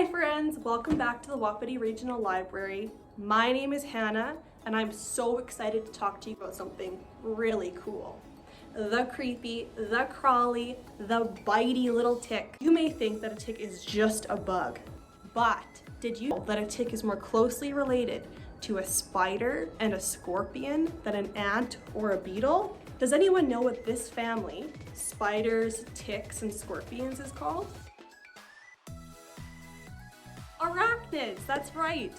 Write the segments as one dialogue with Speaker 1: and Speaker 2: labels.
Speaker 1: Hi friends, welcome back to the Wapiti Regional Library. My name is Hannah and I'm so excited to talk to you about something really cool. The creepy, the crawly, the bitey little tick. You may think that a tick is just a bug, but did you know that a tick is more closely related to a spider and a scorpion than an ant or a beetle? Does anyone know what this family, spiders, ticks, and scorpions, is called? Arachnids, that's right.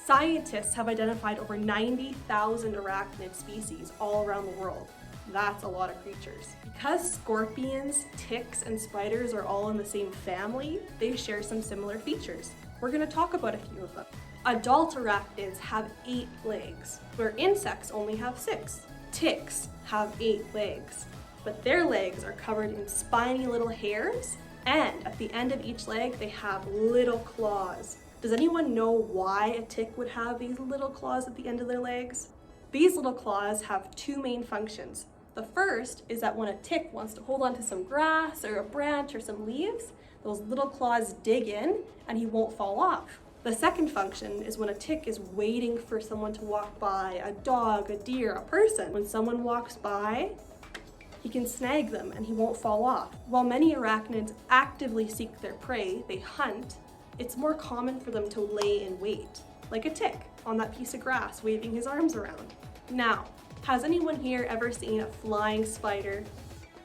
Speaker 1: Scientists have identified over 90,000 arachnid species all around the world. That's a lot of creatures. Because scorpions, ticks, and spiders are all in the same family, they share some similar features. We're going to talk about a few of them. Adult arachnids have 8 legs, where insects only have 6. Ticks have 8 legs, but their legs are covered in spiny little hairs, and at the end of each leg they have little claws. Does anyone know why a tick would have these little claws at the end of their legs? These little claws have 2 main functions. The first is that when a tick wants to hold onto some grass or a branch or some leaves, those little claws dig in and he won't fall off. The second function is when a tick is waiting for someone to walk by, a dog, a deer, a person. When someone walks by, he can snag them and he won't fall off. While many arachnids actively seek their prey, they hunt, it's more common for them to lay in wait, like a tick on that piece of grass waving his arms around. Now, has anyone here ever seen a flying spider?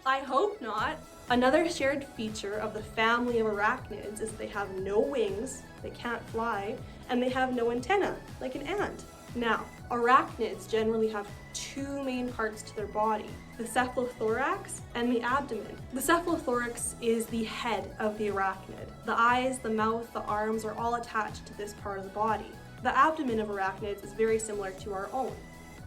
Speaker 1: I hope not. Another shared feature of the family of arachnids is they have no wings, they can't fly, and they have no antenna, like an ant. Now, arachnids generally have 2 main parts to their body, the cephalothorax and the abdomen. The cephalothorax is the head of the arachnid. The eyes, the mouth, the arms are all attached to this part of the body. The abdomen of arachnids is very similar to our own.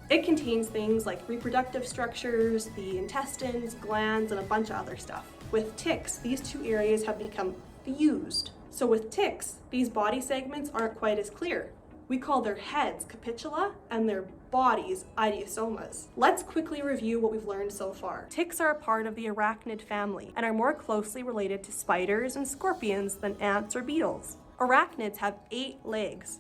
Speaker 1: It contains things like reproductive structures, the intestines, glands, and a bunch of other stuff. With ticks, these 2 areas have become fused. So with ticks, these body segments aren't quite as clear. We call their heads capitula and their bodies idiosomas. Let's quickly review what we've learned so far. Ticks are a part of the arachnid family and are more closely related to spiders and scorpions than ants or beetles. Arachnids have 8 legs,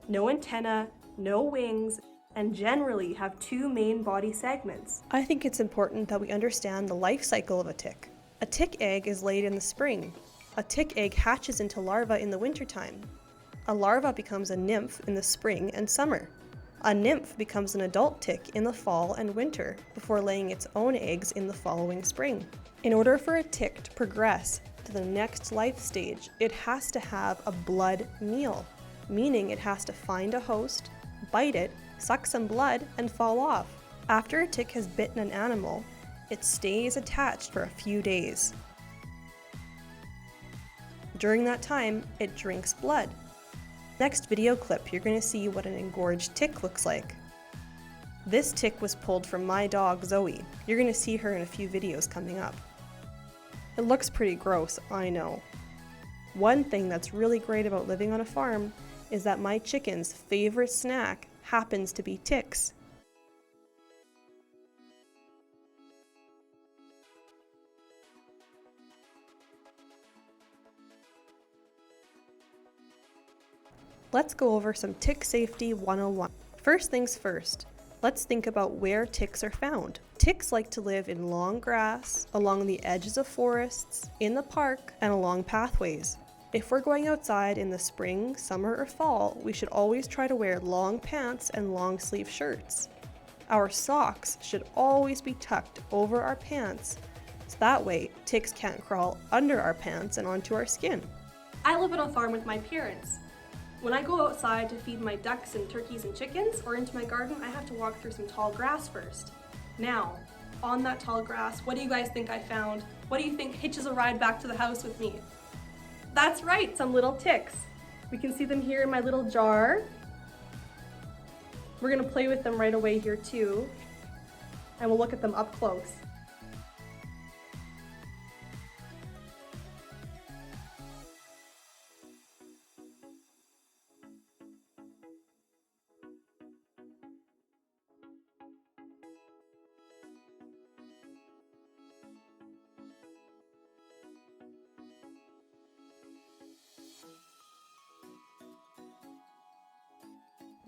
Speaker 1: no antenna, no wings, and generally have 2 main body segments. I think it's important that we understand the life cycle of a tick. A tick egg is laid in the spring. A tick egg hatches into larvae in the wintertime. A larva becomes a nymph in the spring and summer. A nymph becomes an adult tick in the fall and winter before laying its own eggs in the following spring. In order for a tick to progress to the next life stage, it has to have a blood meal, meaning it has to find a host, bite it, suck some blood, and fall off. After a tick has bitten an animal, it stays attached for a few days. During that time, it drinks blood. Next video clip, you're going to see what an engorged tick looks like. This tick was pulled from my dog, Zoe. You're going to see her in a few videos coming up. It looks pretty gross, I know. One thing that's really great about living on a farm is that my chicken's favorite snack happens to be ticks. Let's go over some Tick Safety 101. First things first, let's think about where ticks are found. Ticks like to live in long grass, along the edges of forests, in the park, and along pathways. If we're going outside in the spring, summer, or fall, we should always try to wear long pants and long sleeve shirts. Our socks should always be tucked over our pants, so that way ticks can't crawl under our pants and onto our skin. I live on a farm with my parents. When I go outside to feed my ducks and turkeys and chickens or into my garden, I have to walk through some tall grass first. Now, on that tall grass, what do you guys think I found? What do you think hitches a ride back to the house with me? That's right, some little ticks. We can see them here in my little jar. We're gonna play with them right away here too, and we'll look at them up close.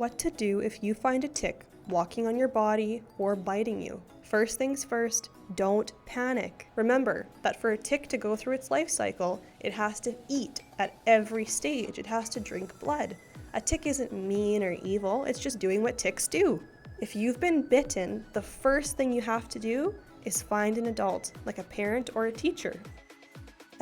Speaker 1: What to do if you find a tick walking on your body or biting you. First things first, don't panic. Remember that for a tick to go through its life cycle, it has to eat at every stage. It has to drink blood. A tick isn't mean or evil, it's just doing what ticks do. If you've been bitten, the first thing you have to do is find an adult, like a parent or a teacher.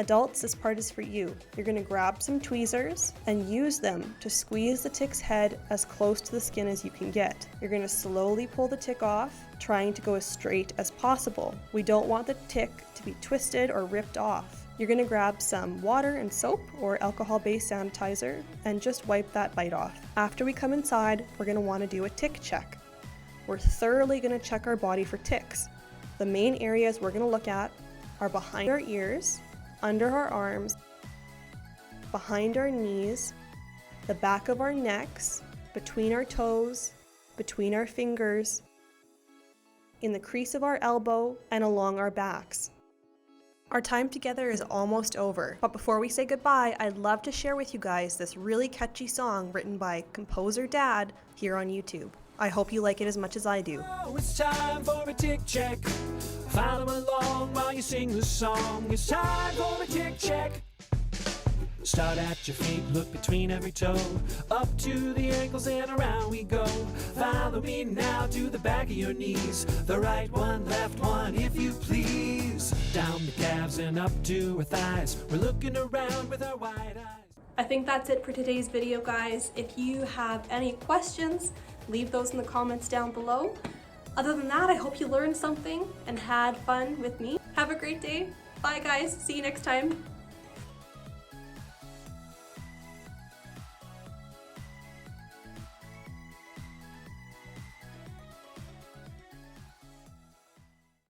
Speaker 1: Adults, this part is for you. You're going to grab some tweezers and use them to squeeze the tick's head as close to the skin as you can get. You're going to slowly pull the tick off, trying to go as straight as possible. We don't want the tick to be twisted or ripped off. You're going to grab some water and soap or alcohol-based sanitizer and just wipe that bite off. After we come inside, we're going to want to do a tick check. We're thoroughly going to check our body for ticks. The main areas we're going to look at are behind our ears, under our arms, behind our knees, the back of our necks, between our toes, between our fingers, in the crease of our elbow, and along our backs. Our time together is almost over, but before we say goodbye, I'd love to share with you guys this really catchy song written by composer Dad here on YouTube. I hope you like it as much as I do.
Speaker 2: Oh, it's time for a tick check. Follow along while you sing the song. It's time for a tick check. Start at your feet, look between every toe, up to the ankles and around we go. Follow me now to the back of your knees, the right one, left one, if you please. Down the calves and up to our thighs, we're looking around with our wide eyes.
Speaker 1: I think that's it for today's video, guys. If you have any questions, leave those in the comments down below. Other than that, I hope you learned something and had fun with me. Have a great day. Bye guys, see you next time.